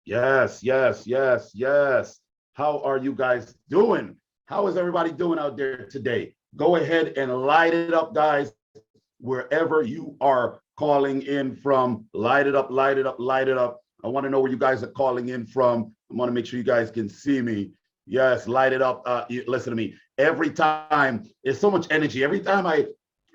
Yes, yes, yes, yes. How are you guys doing? How is everybody doing out there today? Go ahead and light it up, guys, wherever you are calling in from. Light it up, light it up, light it up. I want to know where you guys are calling in from. I want to make sure you guys can see me. Yes, light it up. Listen to me. Every time, there's so much energy. Every time I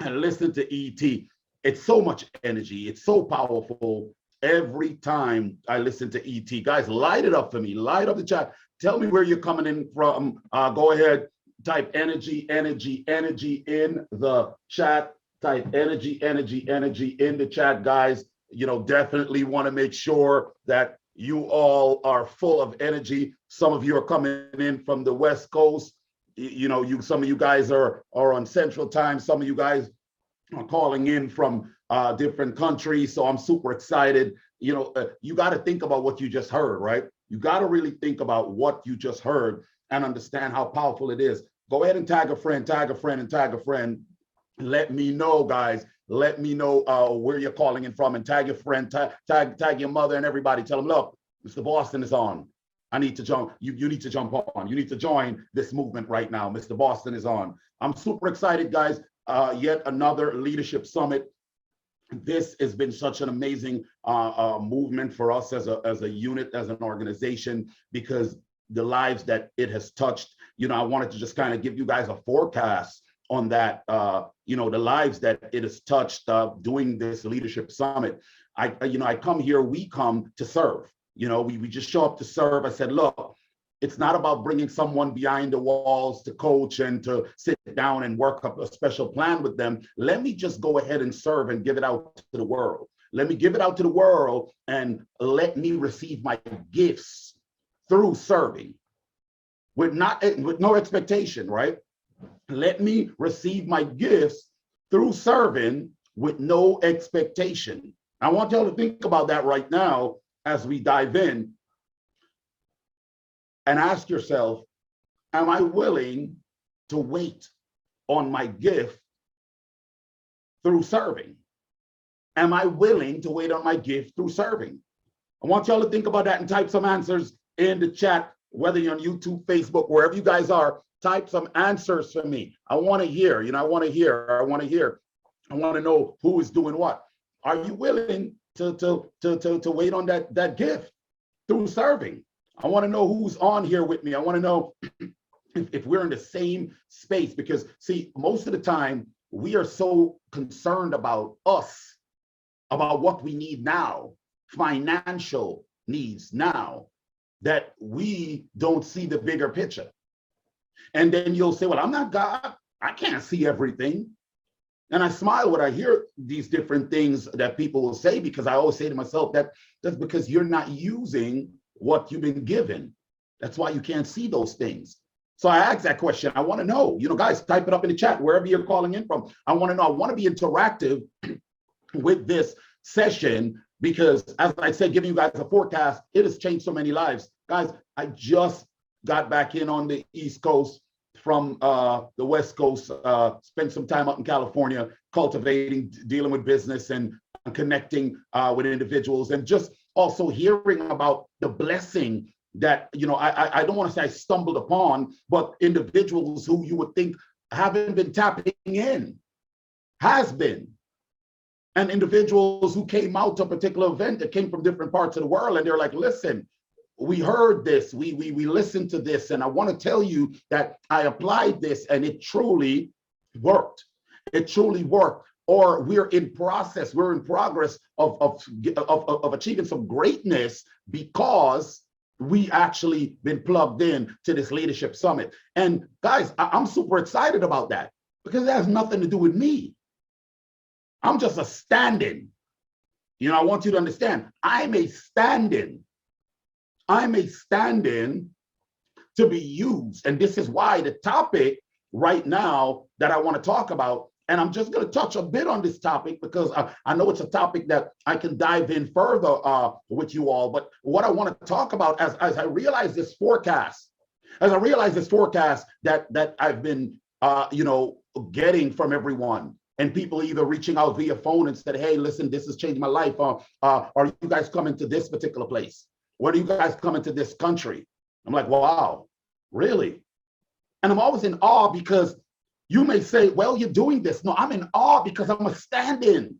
listen to ET, it's so much energy. It's so powerful every time I listen to ET. Guys, light it up for me. Light up the chat. Tell me where you're coming in from. Go ahead, type energy, energy, energy in the chat. Type energy, energy, energy in the chat, guys. Definitely want to make sure that you all are full of energy. Some of you are coming in from the West Coast. Some of you guys are on Central Time. Some of you guys calling in from different countries. So I'm super excited. You got to think about what you just heard, right? You got to really think about what you just heard and understand how powerful it is. Go ahead and tag a friend, tag a friend, and tag a friend. Let me know, guys. Let me know where you're calling in from, and tag your friend, tag your mother and everybody. Tell them, look, Mr. Boston is on. I need to jump. You need to jump on. You need to join this movement right now. Mr. Boston is on. I'm super excited, guys. Yet another leadership summit. This has been such an amazing movement for us as a unit, as an organization, because the lives that it has touched. I wanted to just kind of give you guys a forecast on that. The lives that it has touched doing this leadership summit. I come here. We come to serve. We just show up to serve. I said, look, it's not about bringing someone behind the walls to coach and to sit down and work up a special plan with them. Let me just go ahead and serve and give it out to the world. Let me give it out to the world and let me receive my gifts through serving with no expectation, right? Let me receive my gifts through serving with no expectation. I want y'all to think about that right now as we dive in. And ask yourself, am I willing to wait on my gift through serving? Am I willing to wait on my gift through serving? I want y'all to think about that and type some answers in the chat, whether you're on YouTube, Facebook, wherever you guys are. Type some answers for me. I want to hear, I want to hear. I want to know who is doing what. Are you willing to wait on that gift through serving? I want to know who's on here with me. I want to know if we're in the same space, because see, most of the time we are so concerned about us, about what we need now, financial needs now, that we don't see the bigger picture. And then you'll say, well, I'm not God. I can't see everything. And I smile when I hear these different things that people will say, because I always say to myself that that's because you're not using what you've been given. That's why you can't see those things. So I ask that question. I want to know, guys, type it up in the chat, wherever you're calling in from. I want to know. I want to be interactive with this session, because as I said, giving you guys a forecast, it has changed so many lives. Guys, I just got back in on the East Coast from the West Coast, spent some time out in California, cultivating, dealing with business and connecting with individuals, and just also hearing about the blessing that, I don't want to say I stumbled upon, but individuals who you would think haven't been tapping in, has been. And individuals who came out to a particular event that came from different parts of the world, and they're like, listen, we heard this, we listened to this, and I want to tell you that I applied this and it truly worked. It truly worked. Or we're in progress of achieving some greatness because we actually been plugged in to this leadership summit. And guys, I'm super excited about that, because it has nothing to do with me. I'm just a stand-in. I want you to understand, I'm a stand-in to be used. And this is why the topic right now that I want to talk about, and I'm just going to touch a bit on this topic, because I know it's a topic that I can dive in further with you all. But what I want to talk about, as I realize this forecast, that I've been, getting from everyone, and people either reaching out via phone and said, hey, listen, this has changed my life. Are you guys coming to this particular place? When are you guys coming to this country? I'm like, wow, really? And I'm always in awe because you may say, well, you're doing this. No, I'm in awe because I'm a stand-in.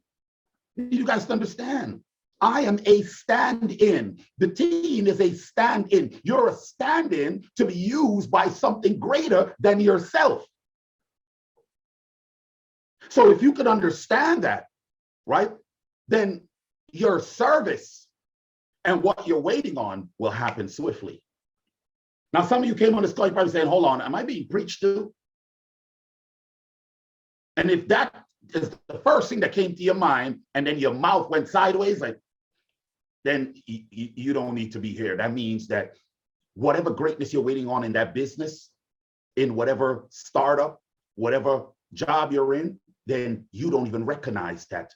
You guys understand? I am a stand-in. The team is a stand-in. You're a stand-in to be used by something greater than yourself. So if you could understand that, right, then your service and what you're waiting on will happen swiftly. Now, some of you came on this call, you're probably saying, hold on, am I being preached to? And if that is the first thing that came to your mind, and then your mouth went sideways, like, then you don't need to be here. That means that whatever greatness you're waiting on in that business, in whatever startup, whatever job you're in, then you don't even recognize that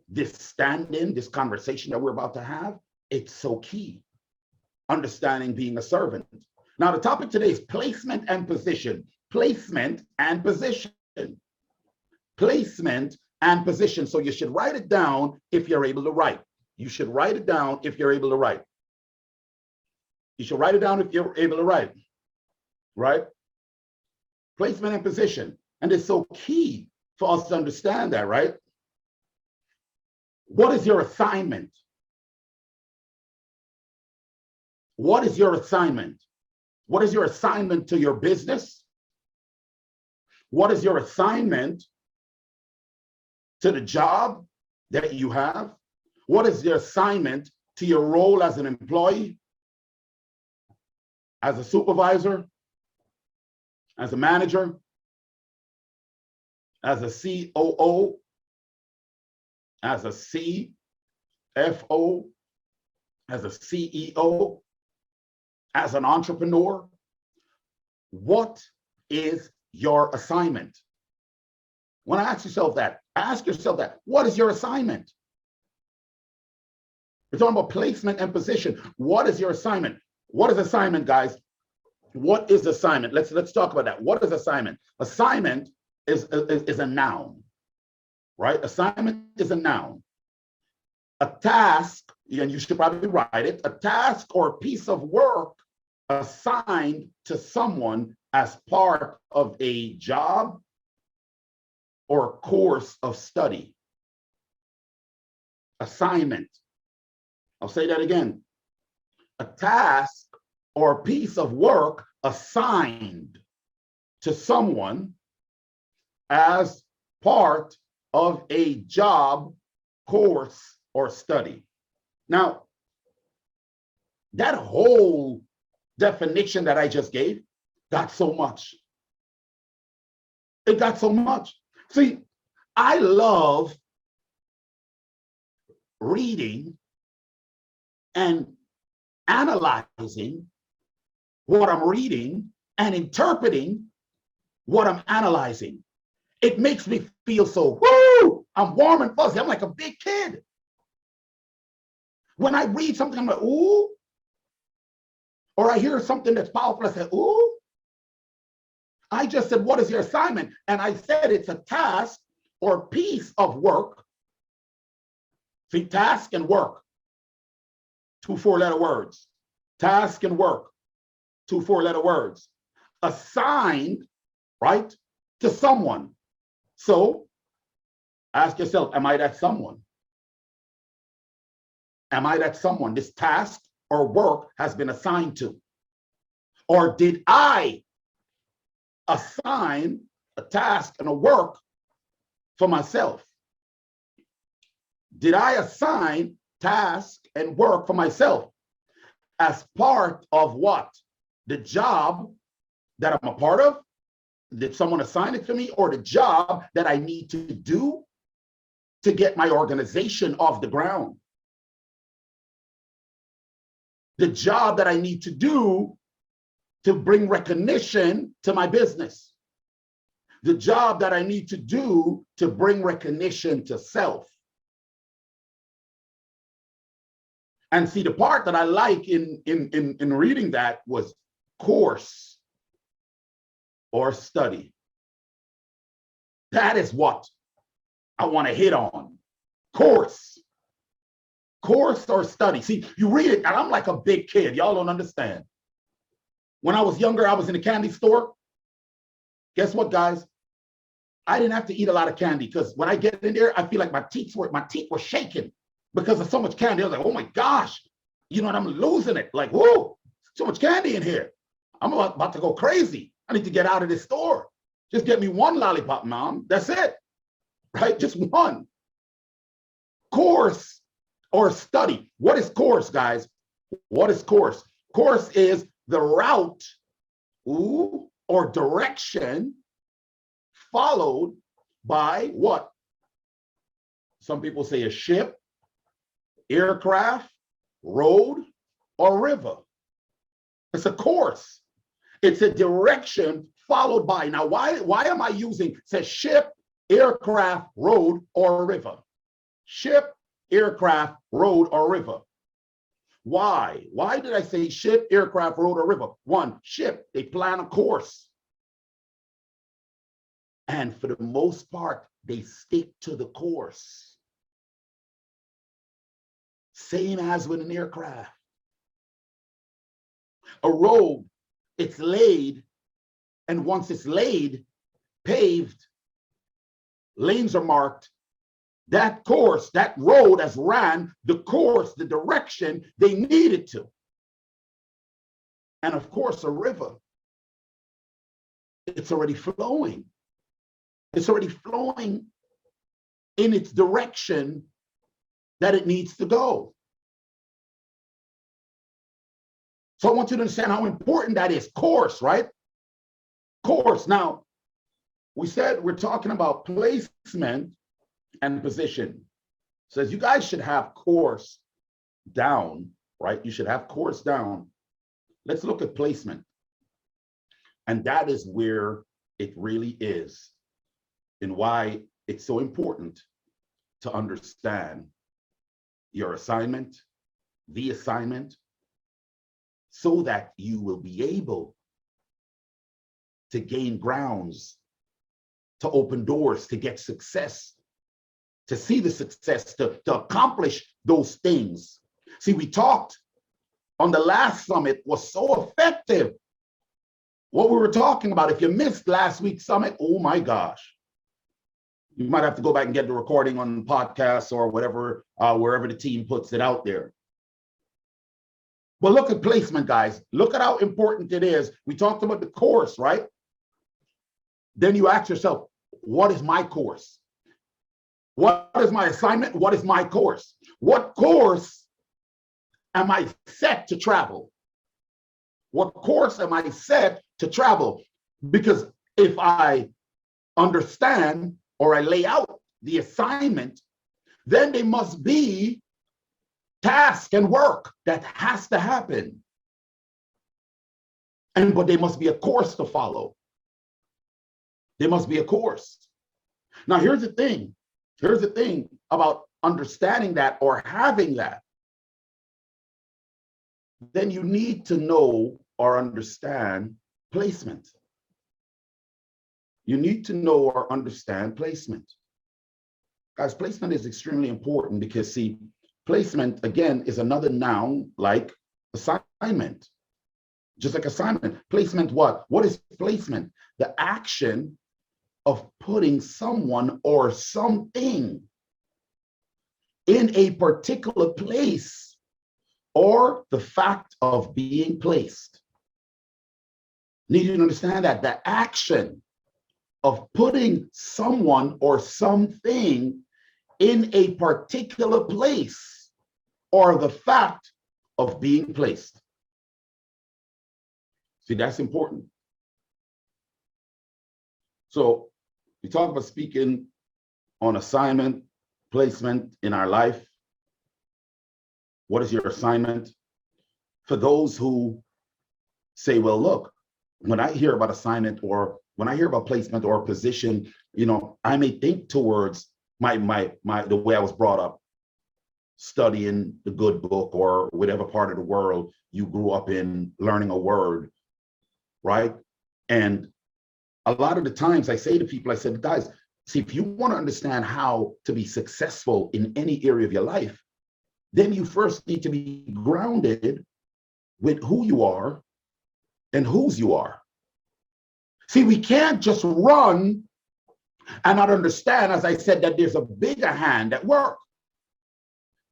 this stand-in, this conversation that we're about to have, it's so key. Understanding being a servant. Now, the topic today is placement and position. Placement and position. Placement and position. So you should write it down if you're able to write. You should write it down if you're able to write. You should write it down if you're able to write, right? Placement and position. And it's so key for us to understand that, right? What is your assignment? What is your assignment? What is your assignment to your business? What is your assignment to the job that you have? What is your assignment to your role as an employee, as a supervisor, as a manager, as a COO, as a CFO, as a CEO, as an entrepreneur? What is your assignment? When I ask yourself that, ask yourself that, what is your assignment? We're talking about placement and position. What is your assignment? What is assignment, guys? What is assignment? Let's talk about that. What is assignment? Assignment is a noun, right? Assignment is a noun. A task, and you should probably write it, a task or a piece of work assigned to someone as part of a job or a course of study. Assignment. I'll say that again. A task or a piece of work assigned to someone as part of a job, course, or study. Now, that whole definition that I just gave got so much. It got so much. See, I love reading and analyzing what I'm reading and interpreting what I'm analyzing. It makes me feel so, woo, I'm warm and fuzzy. I'm like a big kid. When I read something, I'm like, ooh, or I hear something that's powerful, I say, ooh. I just said, what is your assignment? And I said it's a task or piece of work. See, task and work, 2 4-letter words. Task and work, 2 4-letter words. Assigned, right, to someone. So ask yourself, am I that someone? Am I that someone this task or work has been assigned to? Or did I assign a task and a work for myself? Did I assign task and work for myself as part of what? The job that I'm a part of? Did someone assign it to me, or the job that I need to do to get my organization off the ground? The job that I need to do to bring recognition to my business. The job that I need to do to bring recognition to self. And see, the part that I like in reading that was course or study. That is what I want to hit on. Course Course or study. See, you read it, and I'm like a big kid. Y'all don't understand. When I was younger, I was in a candy store. Guess what, guys? I didn't have to eat a lot of candy because when I get in there, I feel like my teeth were shaking because of so much candy. I was like, oh my gosh, you know, and I'm losing it. Like, whoa, so much candy in here. I'm about to go crazy. I need to get out of this store. Just get me one lollipop, Mom. That's it, right? Just one. Course or study. What is course, guys? What is course? Course is the route or direction followed by what? Some people say a ship, aircraft, road, or river. It's a course. It's a direction followed by. Now, why am I using, say, ship, aircraft, road, or river? Ship, aircraft, road, or river. Why? Why did I say ship, aircraft, road, or river? One, ship, they plan a course. And for the most part, they stick to the course. Same as with an aircraft. A road, it's laid, and once it's laid, paved, lanes are marked, that course, that road has ran the course, the direction they needed to. And of course, a river, it's already flowing. It's already flowing in its direction that it needs to go. So I want you to understand how important that is. Course, right? Course. Now, we said we're talking about placement and position. Says you guys should have course down, right? You should have course down. Let's look at placement. And that is where it really is and why it's so important to understand your assignment, the assignment, so that you will be able to gain grounds, to open doors, to get success, to see the success, to accomplish those things. See, we talked on the last summit was so effective. What we were talking about, if you missed last week's summit, oh my gosh. You might have to go back and get the recording on podcasts or whatever, wherever the team puts it out there. But look at placement, guys. Look at how important it is. We talked about the course, right? Then you ask yourself, what is my course? What is my assignment? What is my course? What course am I set to travel? What course am I set to travel? Because if I understand or I lay out the assignment, then there must be task and work that has to happen. But there must be a course to follow. There must be a course. Now, here's the thing. Here's the thing about understanding that or having that. Then you need to know or understand placement. You need to know or understand placement. Guys, placement is extremely important because, see, placement, again, is another noun like assignment. Just like assignment. Placement what? What is placement? The action of putting someone or something in a particular place, or the fact of being placed. Need you to understand that the action of putting someone or something in a particular place, or the fact of being placed. See, that's important. So we talk about speaking on assignment, placement in our life. What is your assignment? For those who say, well, look, when I hear about assignment or when I hear about placement or position, you know, I may think towards the way I was brought up, studying the good book or whatever part of the world you grew up in, learning a word, right? And a lot of the times I say to people, I said, guys, see, if you want to understand how to be successful in any area of your life, then you first need to be grounded with who you are and whose you are. See, we can't just run and not understand, as I said, that there's a bigger hand at work.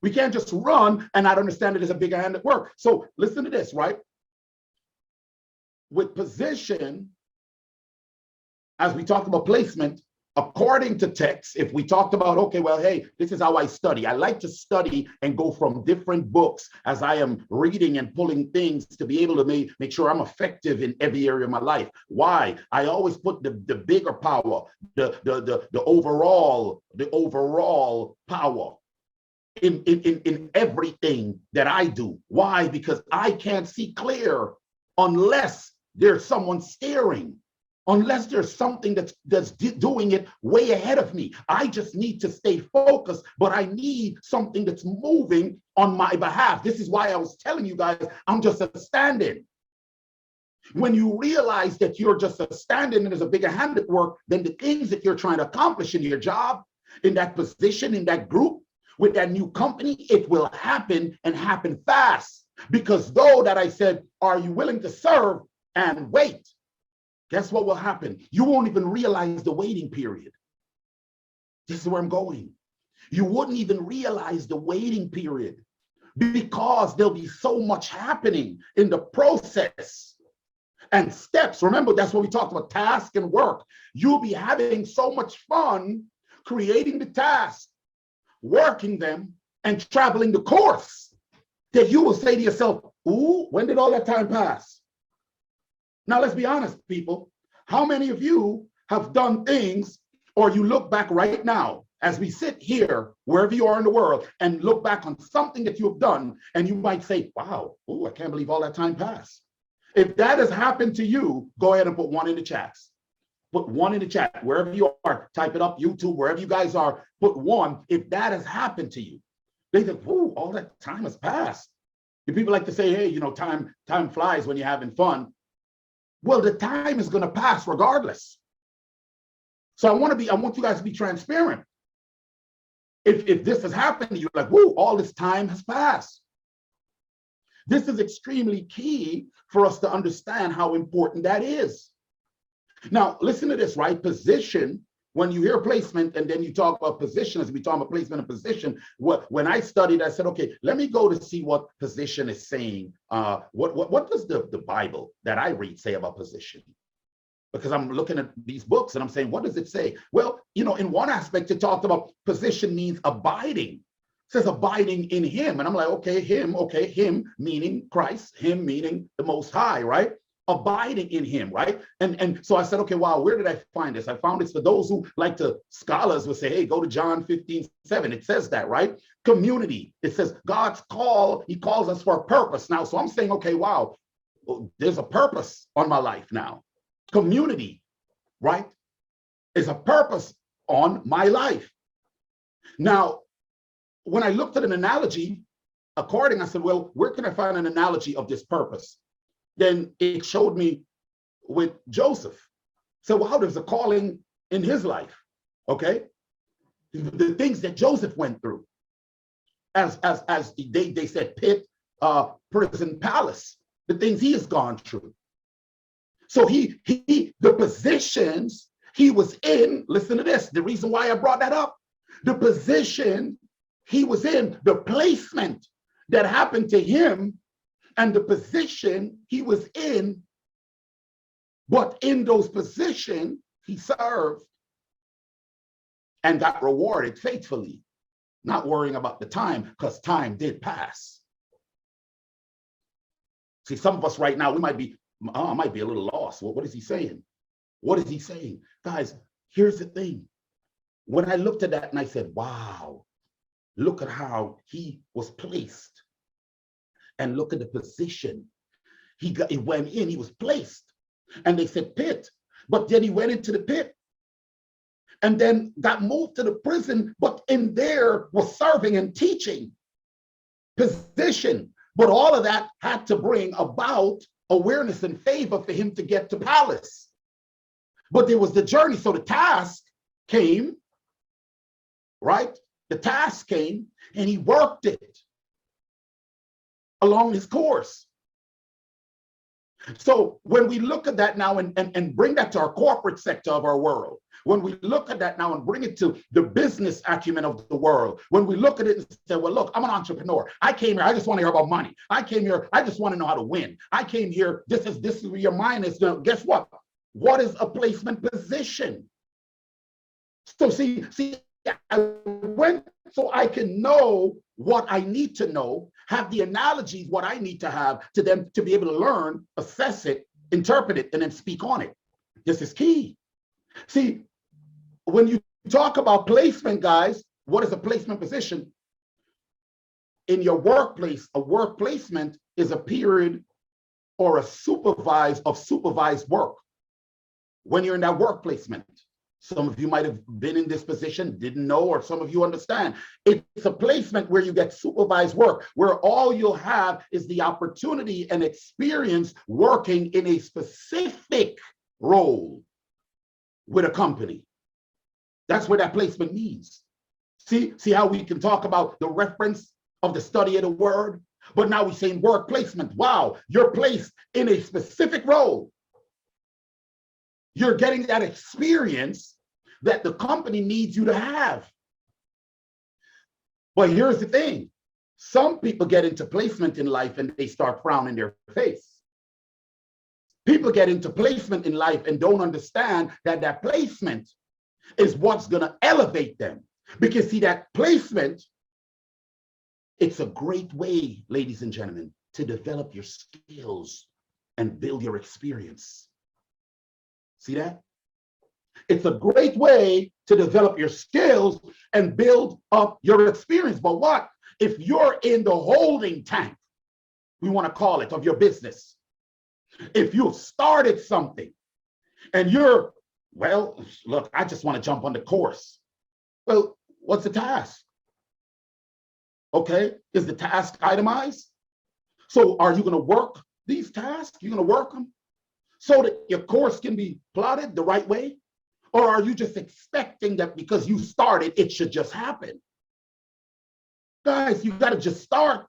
We can't just run and not understand that there's a bigger hand at work. So listen to this, right? With position, as we talked about placement, according to text, if we talked about, okay, well, hey, this is how I study. I like to study and go from different books as I am reading and pulling things to be able to make sure I'm effective in every area of my life. Why? I always put the bigger power, the overall power in everything that I do. Why? Because I can't see clear unless there's someone steering. Unless there's something that's doing it way ahead of me. I just need to stay focused, but I need something that's moving on my behalf. This is why I was telling you guys, I'm just a stand-in. When you realize that you're just a stand-in and there's a bigger hand at work, then the things that you're trying to accomplish in your job, in that position, in that group, with that new company, it will happen and happen fast. Because though that I said, are you willing to serve and wait? Guess what will happen? You won't even realize the waiting period. This is where I'm going. You wouldn't even realize the waiting period because there'll be so much happening in the process and steps. Remember, that's what we talked about, task and work. You'll be having so much fun creating the task, working them, and traveling the course that you will say to yourself, ooh, when did all that time pass? Now, let's be honest, people. How many of you have done things, or you look back right now as we sit here, wherever you are in the world, and look back on something that you have done, and you might say, wow, ooh, I can't believe all that time passed. If that has happened to you, go ahead and put one in the chats. Put one in the chat, wherever you are, type it up, YouTube, wherever you guys are, put one. If that has happened to you, they think, ooh, all that time has passed. And people like to say, hey, you know, time flies when you're having fun. Well, the time is going to pass regardless. So I want you guys to be transparent. If this has happened to you, like, whoa, all this time has passed. This is extremely key for us to understand how important that is. Now, listen to this, right? Position, when you hear placement and then you talk about position, as we talk about placement and position, when I studied, I said, okay, let me go to see what position is saying. What does the Bible that I read say about position? Because I'm looking at these books and I'm saying, what does it say? Well, you know, in one aspect, it talked about position means abiding. It says abiding in him. And I'm like, okay, him meaning Christ, him meaning the Most High, right? Abiding in him, right? And so I said, okay, wow, where did I find this? I found this for those who like to, scholars would say, hey, go to John 15:7. It says that, right? Community. It says God's call, he calls us for a purpose now. So I'm saying, okay, wow, there's a purpose on my life now. Community, right? Is a purpose on my life. Now, when I looked at an analogy, I said, well, where can I find an analogy of this purpose? Then it showed me with Joseph. So, wow, there's a calling in his life, okay? The things that Joseph went through, as they said, pit, prison, palace, the things he has gone through. So the positions he was in, listen to this, the reason why I brought that up, the position he was in, the placement that happened to him, and the position he was in, but in those positions, he served and got rewarded faithfully, not worrying about the time, because time did pass. See, some of us right now, we might be a little lost. Well, what is he saying? What is he saying? Guys, here's the thing. When I looked at that and I said, wow, look at how he was placed. And look at the position. He went in, he was placed. And they said pit, but then he went into the pit. And then got moved to the prison, but in there was serving and teaching. Position. But all of that had to bring about awareness and favor for him to get to palace. But there was the journey. So the task came, right? The task came and he worked it. along his course. So when we look at that now and bring that to our corporate sector of our world, when we look at that now and bring it to the business acumen of the world, when we look at it and say, well, look, I'm an entrepreneur. I came here, I just want to hear about money. I came here, I just want to know how to win. I came here, this is where your mind is. Guess what? What is a placement position? So see, I went so I can know what I need to know, have the analogies, what I need to have to them to be able to learn, assess it, interpret it, and then speak on it. This is key. See, when you talk about placement, guys, what is a placement position? In your workplace, a work placement is a period or a supervised work. When you're in that work placement, some of you might have been in this position, didn't know, or some of you understand. It's a placement where you get supervised work, where all you'll have is the opportunity and experience working in a specific role with a company. That's what that placement means. See how we can talk about the reference of the study of the word, but now we're saying work placement. Wow, you're placed in a specific role. You're getting that experience that the company needs you to have. But here's the thing. Some people get into placement in life and they start frowning their face. People get into placement in life and don't understand that that placement is what's going to elevate them. Because see, that placement, it's a great way, ladies and gentlemen, to develop your skills and build your experience. See that? It's a great way to develop your skills and build up your experience. But what if you're in the holding tank, we want to call it, of your business? If you've started something and you're, well, look, I just want to jump on the course. Well, what's the task? Okay, is the task itemized? So are you going to work these tasks? You're going to work them so that your course can be plotted the right way? Or are you just expecting that because you started, it should just happen? Guys, you got to just start.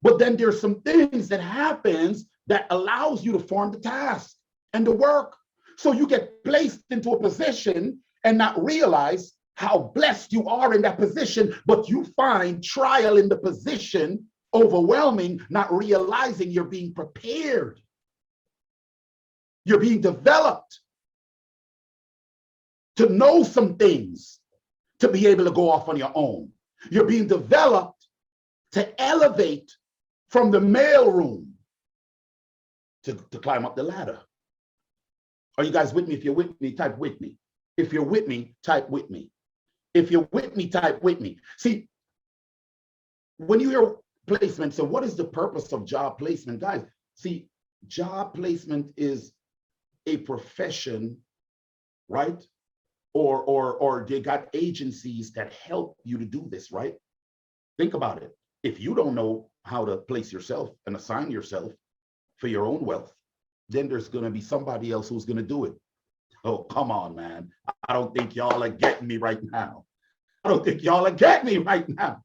But then there's some things that happens that allows you to form the task and the work. So you get placed into a position and not realize how blessed you are in that position, but you find trial in the position overwhelming, not realizing you're being prepared. You're being developed to know some things, to be able to go off on your own. You're being developed to elevate from the mailroom to climb up the ladder. Are you guys with me? If you're with me, type with me. If you're with me, type with me. If you're with me, type with me. See, when you hear placement, so what is the purpose of job placement? Guys, see, job placement is a profession, right? Or they got agencies that help you to do this, right? Think about it. If you don't know how to place yourself and assign yourself for your own wealth, then there's going to be somebody else who's going to do it. Oh, come on, man. I don't think y'all are getting me right now. I don't think y'all are getting me right now.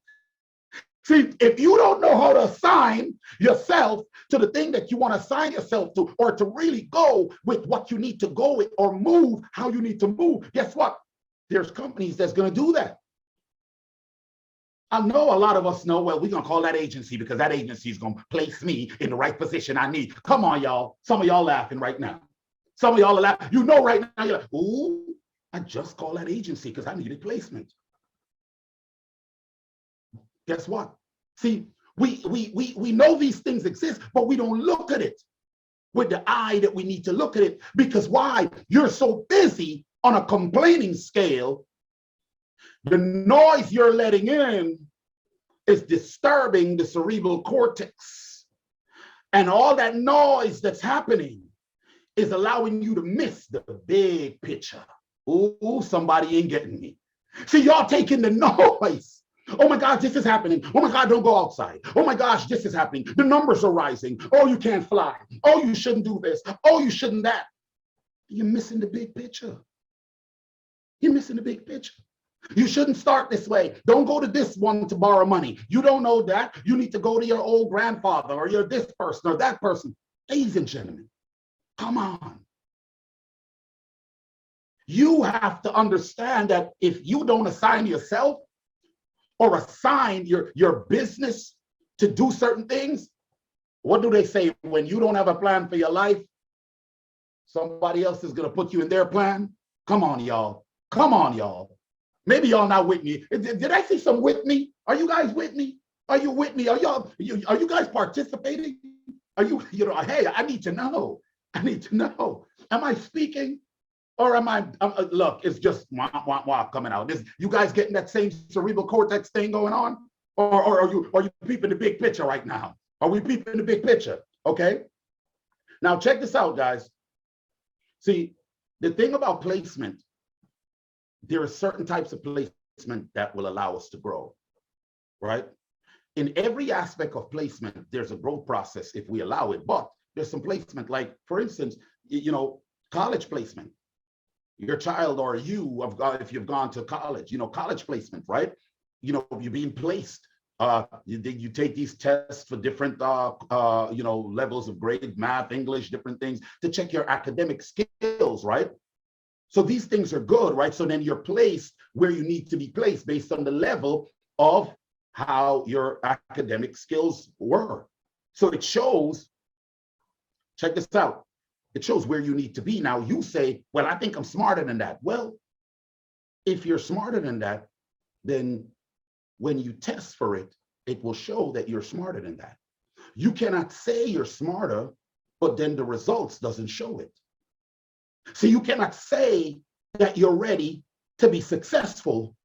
See, if you don't know how to assign yourself to the thing that you want to assign yourself to, or to really go with what you need to go with, or move how you need to move, guess what? There's companies that's going to do that. I know a lot of us know, well, we're going to call that agency because that agency is going to place me in the right position I need. Come on, y'all. Some of y'all laughing right now. Some of y'all are laughing. You know right now, you're like, ooh, I just call that agency because I needed placement. Guess what? See, we know these things exist, but we don't look at it with the eye that we need to look at it. Because why? You're so busy on a complaining scale. The noise you're letting in is disturbing the cerebral cortex. And all that noise that's happening is allowing you to miss the big picture. Ooh, somebody ain't getting me. See, y'all taking the noise. Oh my gosh, this is happening. Oh my God, don't go outside. Oh my gosh, this is happening. The numbers are rising. Oh, you can't fly. Oh, you shouldn't do this. Oh, you shouldn't that. You're missing the big picture. You're missing the big picture. You shouldn't start this way. Don't go to this one to borrow money. You don't know that. You need to go to your old grandfather or your this person or that person. Ladies and gentlemen, come on. You have to understand that if you don't assign yourself or assign your business to do certain things, what do they say? When you don't have a plan for your life, somebody else is going to put you in their plan. Come on, y'all. Come on, y'all. Maybe y'all not with me. Did I see some with me? Are you guys with me? Are you with me? Are you guys participating? Are you, hey, I need to know. I need to know. Am I speaking? Or am I, look, it's just wah, wah, coming out. You guys getting that same cerebral cortex thing going on? Or are you peeping the big picture right now? Are we peeping the big picture? Okay. Now check this out, guys. See, the thing about placement, there are certain types of placement that will allow us to grow, right? In every aspect of placement, there's a growth process if we allow it, but there's some placement, like for instance, college placement. Your child or you, if you've gone to college, college placement, right? You're being placed. You take these tests for different, levels of grade, math, English, different things to check your academic skills, right? So these things are good, right? So then you're placed where you need to be placed based on the level of how your academic skills were. So it shows, check this out. It shows where you need to be. Now you say, well, I think I'm smarter than that. Well, if you're smarter than that, then when you test for it, it will show that you're smarter than that. You cannot say you're smarter, but then the results doesn't show it. So you cannot say that you're ready to be successful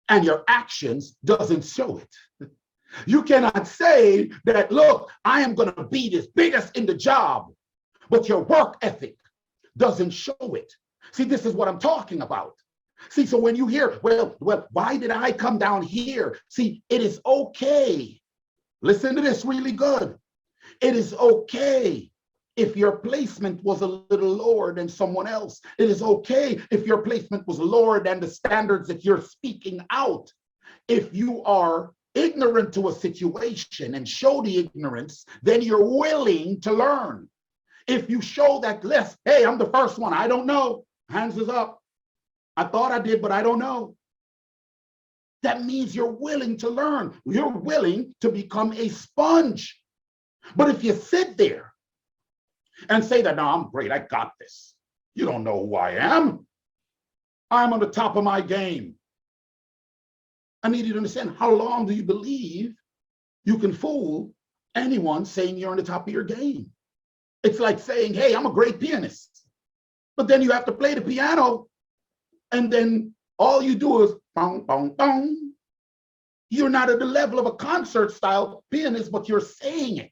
and your actions doesn't show it. You cannot say that, look, I am going to be the biggest in the job, but your work ethic doesn't show it. See, this is what I'm talking about. See, so when you hear, well, why did I come down here? See, it is okay. Listen to this really good. It is okay if your placement was a little lower than someone else. It is okay if your placement was lower than the standards that you're speaking out. If you are ignorant to a situation and show the ignorance, then you're willing to learn. If you show that list, hey, I'm the first one, I don't know, hands is up. I thought I did, but I don't know. That means you're willing to learn. You're willing to become a sponge. But if you sit there and say that, no, I'm great, I got this. You don't know who I am. I'm on the top of my game. I need you to understand, how long do you believe you can fool anyone saying you're on the top of your game? It's like saying, hey, I'm a great pianist. But then you have to play the piano, and then all you do is bong, bong, bong. You're not at the level of a concert style pianist, but you're saying it.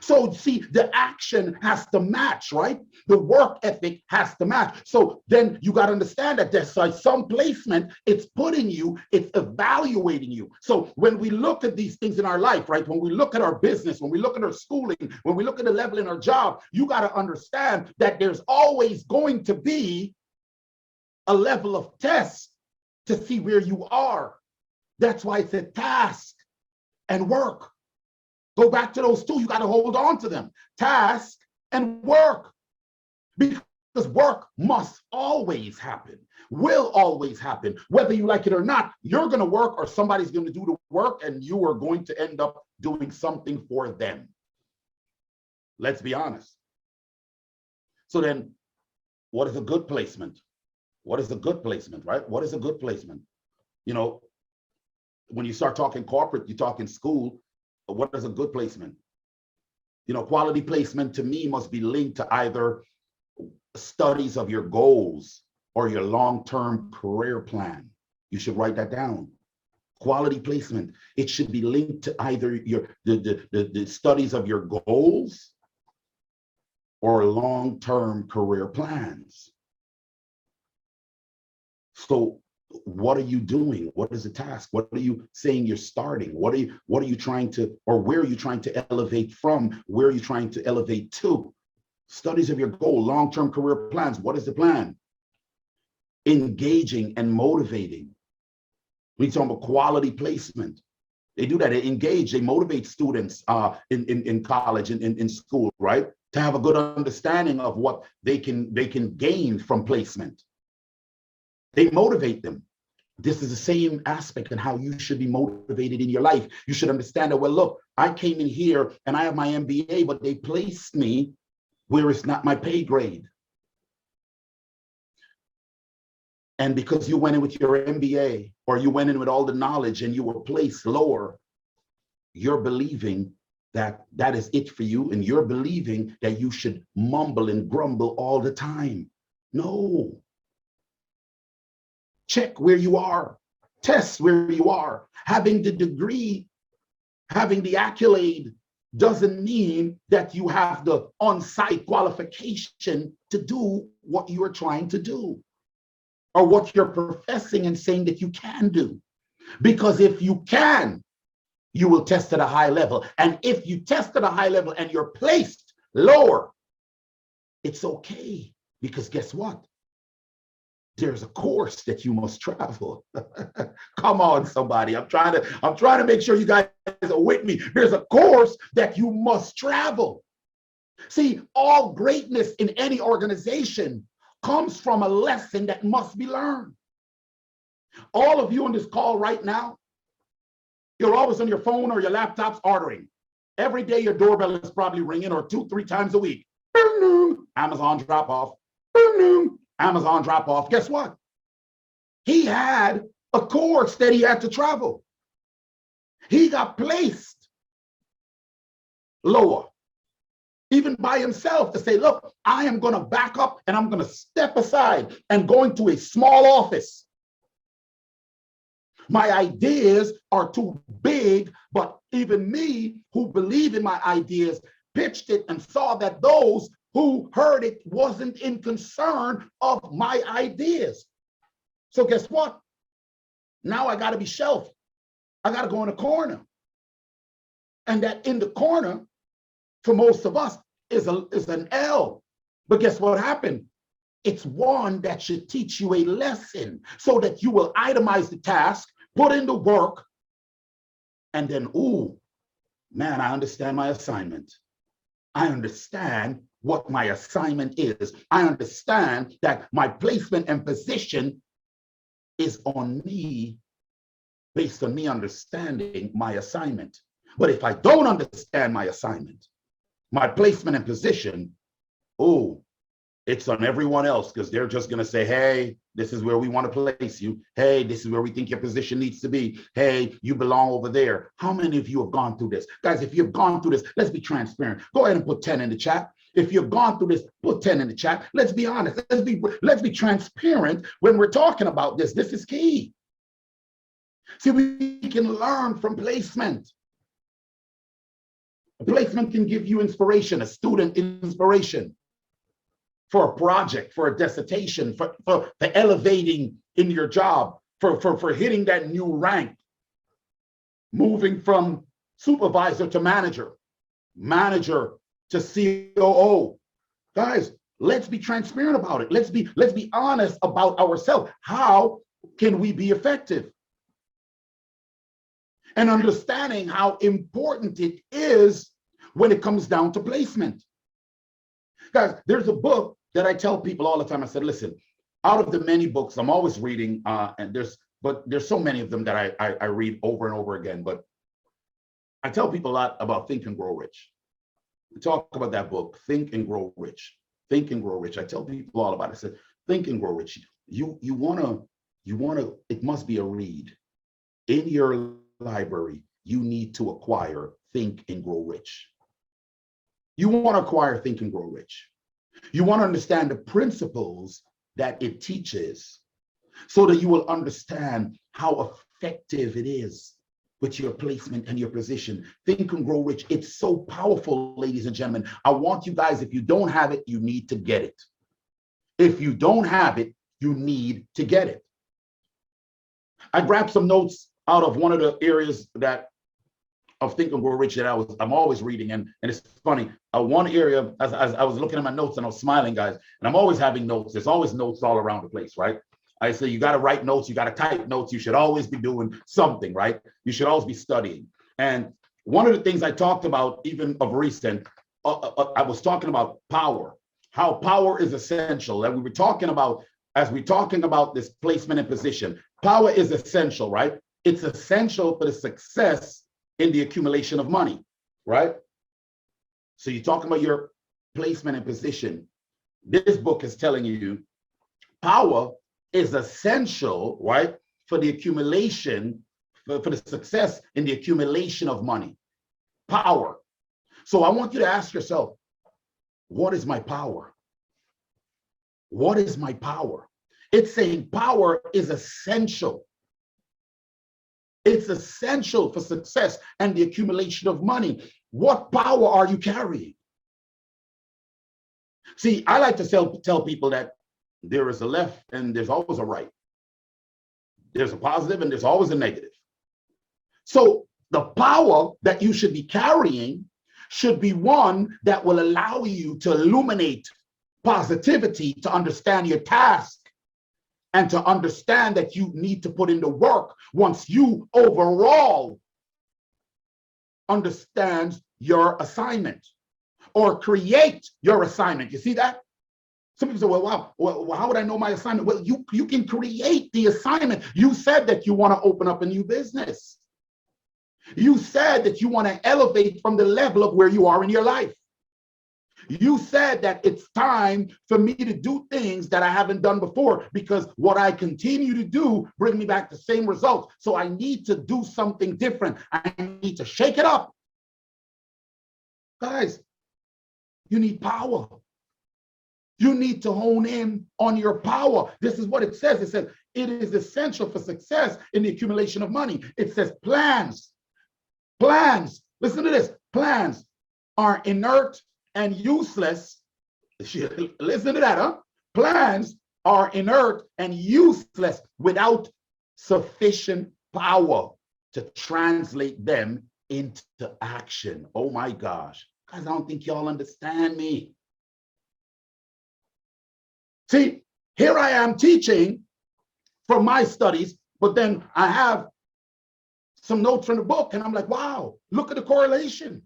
So see, the action has to match, right? The work ethic has to match. So then you got to understand that there's like some placement, it's putting you, it's evaluating you. So when we look at these things in our life, right? When we look at our business, when we look at our schooling, when we look at the level in our job, you got to understand that there's always going to be a level of test to see where you are. That's why it's a task and work. Go back to those two. You got to hold on to them. Task and work. Because work must always happen, will always happen. Whether you like it or not, you're going to work or somebody's going to do the work and you are going to end up doing something for them. Let's be honest. So then, what is a good placement? What is a good placement, right? What is a good placement? When you start talking corporate, you talk in school, what is a good placement? Quality placement to me must be linked to either studies of your goals or your long-term career plan. You should write that down. Quality placement, it should be linked to either the studies of your goals or long-term career plans. So what are you doing? What is the task? What are you saying you're starting? What are you trying to, or where are you trying to elevate from? Where are you trying to elevate to? Studies of your goal, long-term career plans. What is the plan? engaging and motivating. We talk about quality placement. They do that. They engage, they motivate students in college, in school, right? To have a good understanding of what they can gain from placement. They motivate them. This is the same aspect in how you should be motivated in your life. You should understand that, well, look, I came in here and I have my MBA, but they placed me where it's not my pay grade. And because you went in with your MBA, or you went in with all the knowledge and you were placed lower, you're believing that that is it for you, and you're believing that you should mumble and grumble all the time. No. Check where you are. Test where you are. Having the degree, having the accolade doesn't mean that you have the on-site qualification to do what you are trying to do, or what you're professing and saying that you can do. Because if you can, you will test at a high level. And if you test at a high level and you're placed lower, it's okay. Because guess what? There's a course that you must travel. Come on, somebody. I'm trying to make sure you guys are with me. There's a course that you must travel. See, all greatness in any organization comes from a lesson that must be learned. All of you on this call right now, you're always on your phone or your laptops ordering. Every day your doorbell is probably ringing, or 2-3 times a week. Amazon drop off. Amazon drop off. Guess what? He had a course that he had to travel. He got placed lower, even by himself, to say, look, I am going to back up and I'm going to step aside and go into a small office. My ideas are too big, but even me, who believe in my ideas, pitched it and saw that those who heard it wasn't in concern of my ideas. So guess what? Now I got to be shelved. I got to go in a corner. And that in the corner, for most of us, is an L. But guess what happened? It's one that should teach you a lesson, so that you will itemize the task, put in the work, and then, ooh, man, I understand my assignment. I understand what my assignment is. I understand that my placement and position is on me, based on me understanding my assignment. But if I don't understand my assignment, my placement and position, oh, it's on everyone else, because they're just going to say, hey, this is where we want to place you. Hey, this is where we think your position needs to be. Hey, you belong over there. How many of you have gone through this? Guys, if you've gone through this, let's be transparent. Go ahead and put 10 in the chat. If you've gone through this, put 10 in the chat. Let's be honest. Let's be transparent when we're talking about this. This is key. See, we can learn from placement. A placement can give you inspiration, a student inspiration, for a project, for a dissertation, for elevating in your job, for hitting that new rank, moving from supervisor to manager, manager to COO. Guys, let's be transparent about it. Let's be honest about ourselves. How can we be effective? And understanding how important it is when it comes down to placement. Guys, there's a book that I tell people all the time. I said, listen, out of the many books I'm always reading, and there's so many of them that I read over and over again, but I tell people a lot about Think and Grow Rich. I talk about that book, Think and Grow Rich. Think and Grow Rich. I tell people all about it. I said, Think and Grow Rich. You wanna, it must be a read. In your library, you need to acquire Think and Grow Rich. You want to acquire Think and Grow Rich. You want to understand the principles that it teaches, so that you will understand how effective it is with your placement and your position. Think and Grow Rich. It's so powerful, ladies and gentlemen. I want you guys, if you don't have it, you need to get it. If you don't have it, you need to get it. I grabbed some notes out of one of the areas of Think and Grow Rich that I'm always reading, and it's funny. One area, as I was looking at my notes and I was smiling, guys, and I'm always having notes. There's always notes all around the place, right? I say you got to write notes, you got to type notes, you should always be doing something, right? You should always be studying. And one of the things I talked about, even of recent, I was talking about power, how power is essential. And we were talking about, as we're talking about this placement and position, power is essential, right? It's essential for the success in the accumulation of money, right? So you're talking about your placement and position. This book is telling you power is essential, right, for the accumulation, for the success in the accumulation of money. Power. So I want you to ask yourself, what is my power? What is my power? It's saying power is essential. It's essential for success and the accumulation of money. What power are you carrying? See, I like to tell people that there is a left and there's always a right. There's a positive and there's always a negative. So the power that you should be carrying should be one that will allow you to illuminate positivity, to understand your task, and to understand that you need to put in the work once you overall understand your assignment or create your assignment. You see that? Some people say, well, wow, well, how would I know my assignment? Well, you can create the assignment. You said that you want to open up a new business. You said that you want to elevate from the level of where you are in your life. You said that it's time for me to do things that I haven't done before because what I continue to do bring me back the same results. So I need to do something different. I need to shake it up. Guys, you need power. You need to hone in on your power. This is what it says. It says it is essential for success in the accumulation of money. It says plans. Plans. Listen to this. Plans are inert and useless. Listen to that, huh? Plans are inert and useless without sufficient power to translate them into action. Oh my gosh. Guys, I don't think y'all understand me. See, here I am teaching from my studies, but then I have some notes from the book and I'm like, wow, look at the correlation.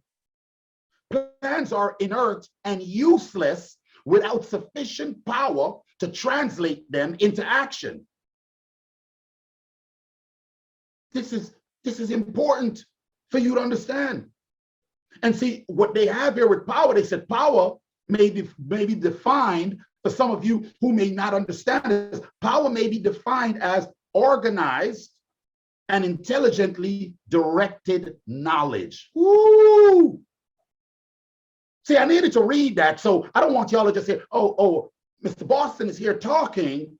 Plans are inert and useless without sufficient power to translate them into action. This is important for you to understand. And see, what they have here with power, they said power may be defined, for some of you who may not understand this, power may be defined as organized and intelligently directed knowledge. Woo! See, I needed to read that, so I don't want y'all to just say, oh, Mr. Boston is here talking,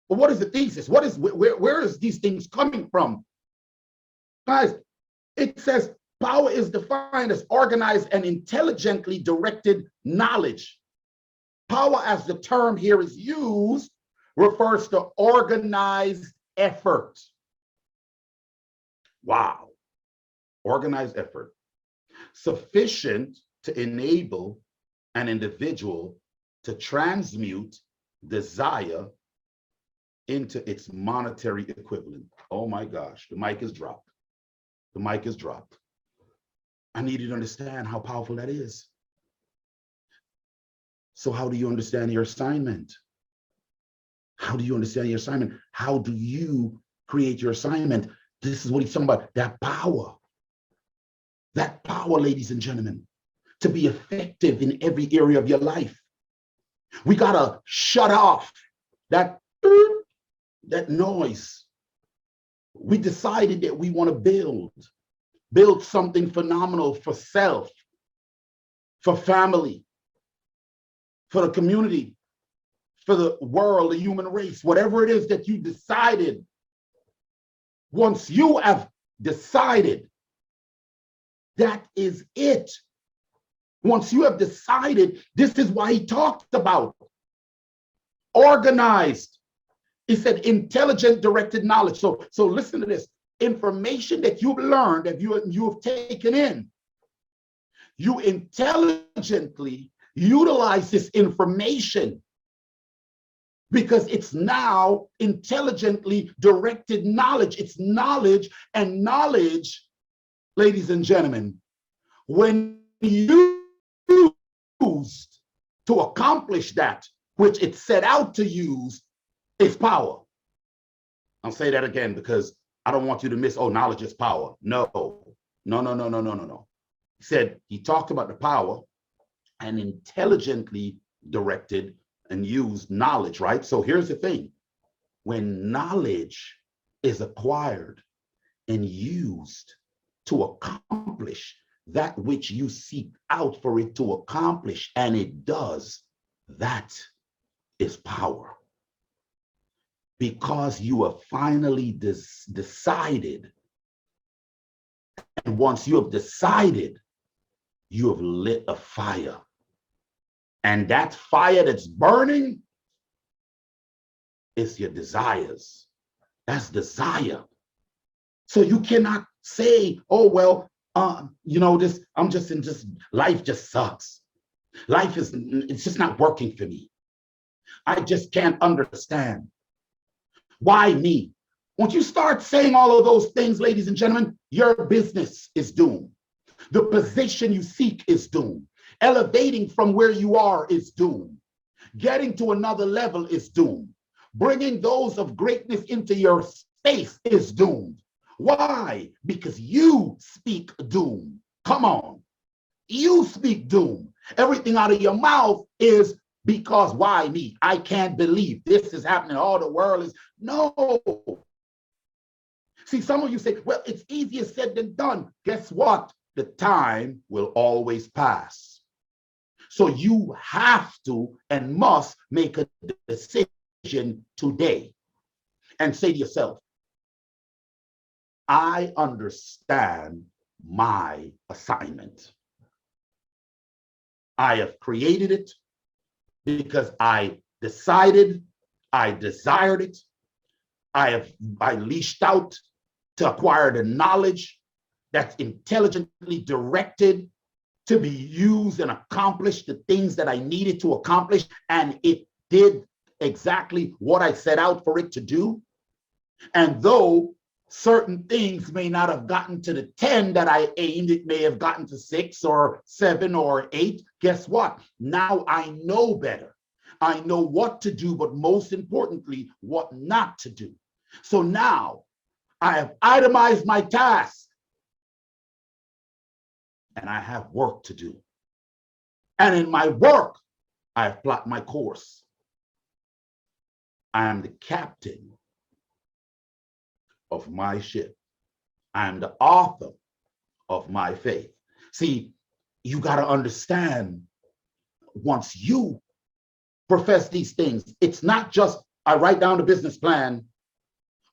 but what is the thesis? Where is these things coming from? Guys, it says power is defined as organized and intelligently directed knowledge. Power, as the term here is used, refers to organized effort. Wow. Organized effort. Sufficient to enable an individual to transmute desire into its monetary equivalent. Oh my gosh, the mic is dropped. The mic is dropped. I need you to understand how powerful that is. So how do you understand your assignment? How do you understand your assignment? How do you create your assignment? This is what he's talking about, that power. That power, ladies and gentlemen, to be effective in every area of your life. We gotta shut off that noise. We decided that we want to build something phenomenal for self, for family, for the community, for the world, the human race, whatever it is that you decided. Once you have decided, that is it. Once you have decided, this is why he talked about organized. He said intelligent directed knowledge. So listen to this. Information that you've learned, that you have taken in, you intelligently utilize this information because it's now intelligently directed knowledge. It's knowledge, and knowledge, ladies and gentlemen, when used to accomplish that which it set out to use, is power. I'll say that again because I don't want you to miss, oh, knowledge is power. No, no, no, no, no, no, no, no. He talked about the power and intelligently directed and used knowledge, right? So here's the thing. When knowledge is acquired and used to accomplish that which you seek out for it to accomplish, and it does, that is power. Because you have finally decided. And once you have decided, you have lit a fire. And that fire that's burning is your desires. That's desire. So you cannot say, oh, well, I'm just in life just sucks. It's just not working for me. I just can't understand. Why me? Once you start saying all of those things, ladies and gentlemen, your business is doomed. The position you seek is doomed. Elevating from where you are is doomed. Getting to another level is doomed. Bringing those of greatness into your space is doomed. Why? Because you speak doom. Come on. You speak doom. Everything out of your mouth is because why me? I can't believe this is happening. All the world is no. See, some of you say, well, it's easier said than done. Guess what? The time will always pass. So you have to and must make a decision today and say to yourself, I understand my assignment. I have created it because I decided, I desired it. I leashed out to acquire the knowledge that's intelligently directed to be used and accomplish the things that I needed to accomplish. And it did exactly what I set out for it to do. And though certain things may not have gotten to the 10 that I aimed, it may have gotten to 6 or 7 or 8. Guess what? Now I know better. I know what to do, but most importantly, what not to do. So now I have itemized my task and I have work to do. And in my work, I have plotted my course. I am the captain of my ship. I am the author of my faith. See, you got to understand, once you profess these things, it's not just I write down the business plan,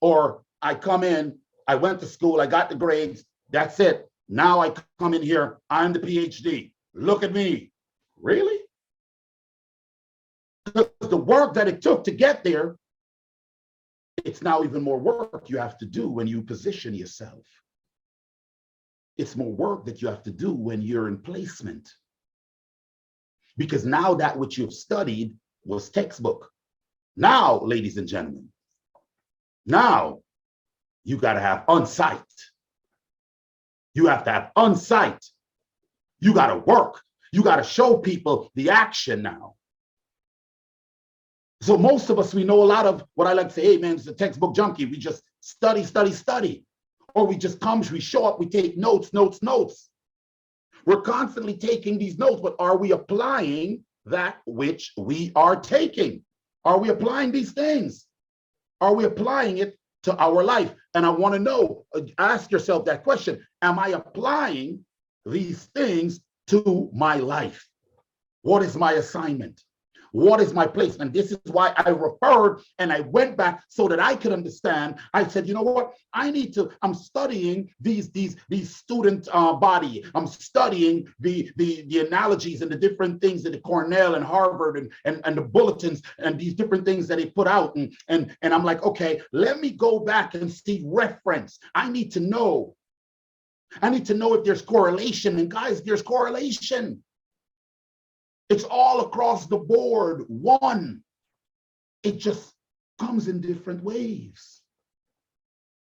or I come in, I went to school, I got the grades, that's it. Now I come in here, I'm the PhD. Look at me. Really? Because the work that it took to get there, it's now even more work you have to do when you position yourself. It's more work that you have to do when you're in placement. Because now that which you've studied was textbook. Now, ladies and gentlemen, now you got to have on-site. You have to have on-site. You got to work. You got to show people the action now. So most of us, we know a lot of what I like to say, hey man, it's a textbook junkie. We just study, study, study. Or we just come, we show up, we take notes, notes, notes. We're constantly taking these notes, but are we applying that which we are taking? Are we applying these things? Are we applying it to our life? And I want to know, ask yourself that question. Am I applying these things to my life? What is my assignment? What is my placement? This is why I referred and I went back so that I could understand. I said, you know what? I'm studying these student body. I'm studying the analogies and the different things that the Cornell and Harvard and the bulletins and these different things that they put out. And I'm like, okay, let me go back and see reference. I need to know if there's correlation. And guys, there's correlation. It's all across the board. One, It just comes in different waves.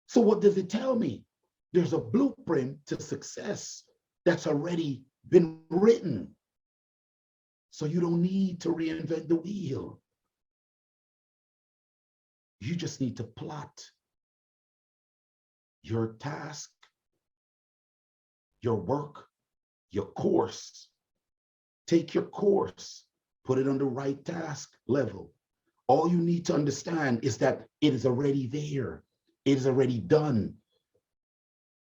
So what does it tell me? There's a blueprint to success that's already been written. So you don't need to reinvent the wheel. You just need to plot your task, your work, your course. Take your course, put it on the right task level. All you need to understand is that it is already there. It is already done.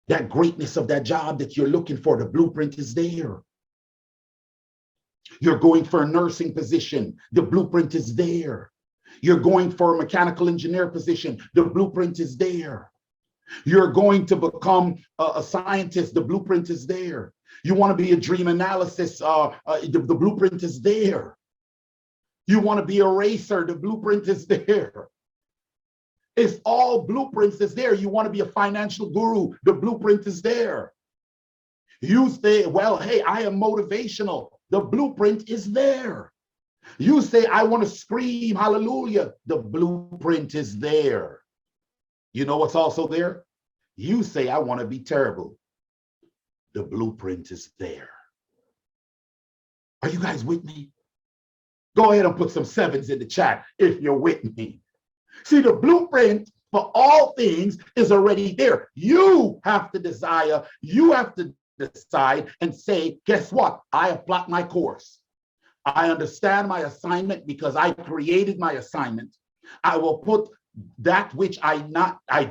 That greatness of that job that you're looking for, the blueprint is there. You're going for a nursing position, the blueprint is there. You're going for a mechanical engineer position, the blueprint is there. You're going to become a scientist, the blueprint is there. You want to be a dream analysis, the blueprint is there. You want to be a racer, the blueprint is there. It's all blueprints is there. You want to be a financial guru, the blueprint is there. You say, well, hey, I am motivational, the blueprint is there. You say, I want to scream hallelujah, the blueprint is there. You know what's also there? You say, I want to be terrible, the blueprint is there. Are you guys with me? Go ahead and put some sevens in the chat if you're with me. See, the blueprint for all things is already there. You have to desire, you have to decide and say, guess what? I have plotted my course. I understand my assignment because I created my assignment. I will put that which I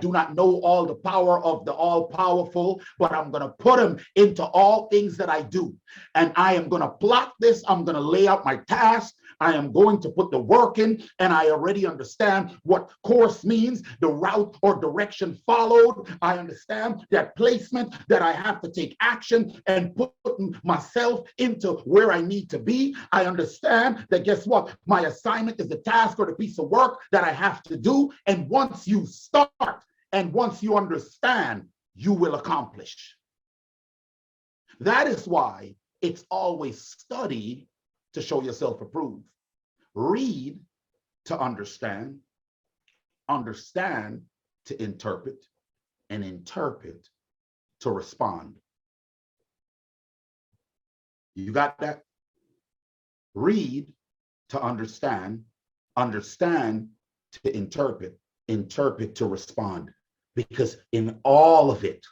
do not know all the power of the all-powerful, but I'm going to put him into all things that I do. And I am going to plot this. I'm going to lay out my task. I am going to put the work in, and I already understand what course means, the route or direction followed. I understand that placement, that I have to take action and put myself into where I need to be. I understand that, guess what? My assignment is the task or the piece of work that I have to do. And once you start and once you understand, you will accomplish. That is why it's always study to show yourself approved. Read to understand, understand to interpret, and interpret to respond. You got that? Read to understand, understand to interpret, interpret to respond. Because in all of it,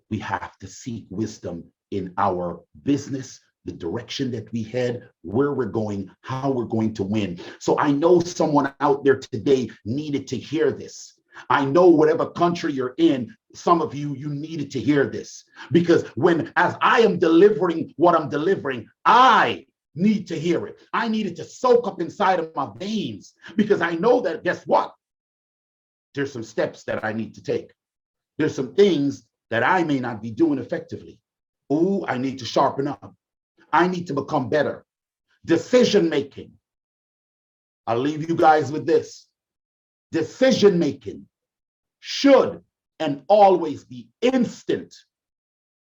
we have to seek wisdom in our business, the direction that we head, where we're going, how we're going to win. So I know someone out there today needed to hear this. I know whatever country you're in, some of you needed to hear this. Because as I am delivering what I'm delivering, I need to hear it. I need it to soak up inside of my veins, because I know that, guess what? There's some steps that I need to take. There's some things that I may not be doing effectively. Ooh, I need to sharpen up. I need to become better. Decision making. I'll leave you guys with this. Decision making should and always be instant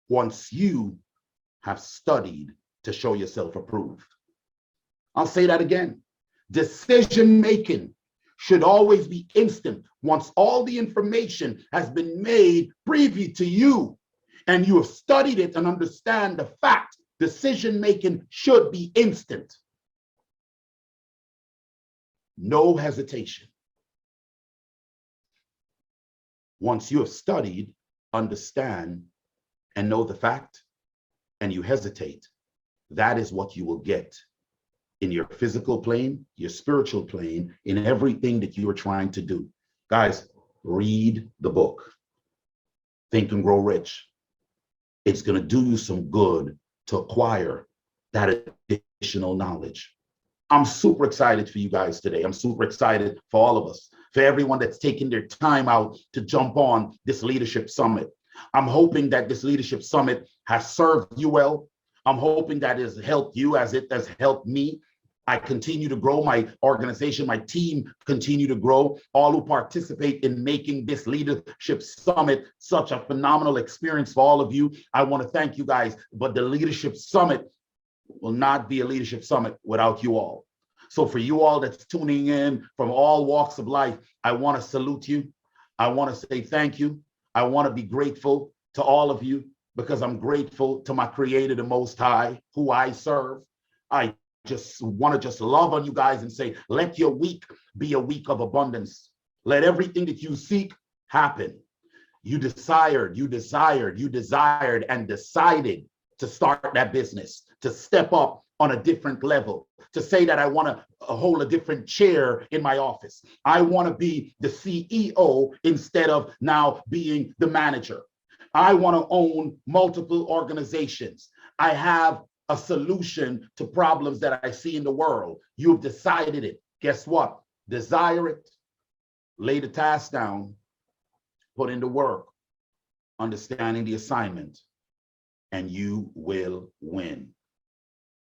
once you have studied to show yourself approved. I'll say that again. Decision making should always be instant once all the information has been made privy to you and you have studied it and understand the fact. Decision making should be instant. No hesitation. Once you have studied, understand, and know the fact, and you hesitate, that is what you will get in your physical plane, your spiritual plane, in everything that you are trying to do. Guys, read the book, Think and Grow Rich. It's going to do you some good to acquire that additional knowledge. I'm super excited for you guys today. I'm super excited for all of us, for everyone that's taking their time out to jump on this leadership summit. I'm hoping that this leadership summit has served you well. I'm hoping that it has helped you as it has helped me. I continue to grow my organization, my team continue to grow. All who participate in making this leadership summit such a phenomenal experience for all of you, I want to thank you guys. But the leadership summit will not be a leadership summit without you all. So for you all that's tuning in from all walks of life, I want to salute you. I want to say thank you. I want to be grateful to all of you because I'm grateful to my creator, the most high, who I serve. I just want to just love on you guys and say, let your week be a week of abundance. Let everything that you seek happen. You desired and decided to start that business, to step up on a different level, to say that I want to hold a different chair in my office. I want to be the CEO instead of now being the manager. I want to own multiple organizations. I have a solution to problems that I see in the world. You've decided it. Guess what? Desire it, lay the task down, put in the work, understanding the assignment, and you will win.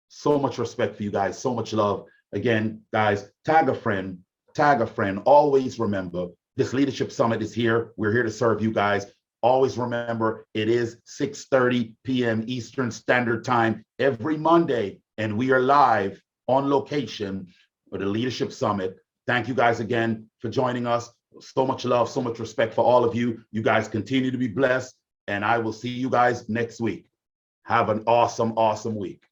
So much respect for you guys, so much love. Again, guys, tag a friend, tag a friend. Always remember, this Leadership Summit is here. We're here to serve you guys. Always remember, it is 6:30 p.m. Eastern Standard Time every Monday, and we are live on location for the Leadership Summit. Thank you guys again for joining us. So much love, so much respect for all of you. You guys continue to be blessed, and I will see you guys next week. Have an awesome, awesome week.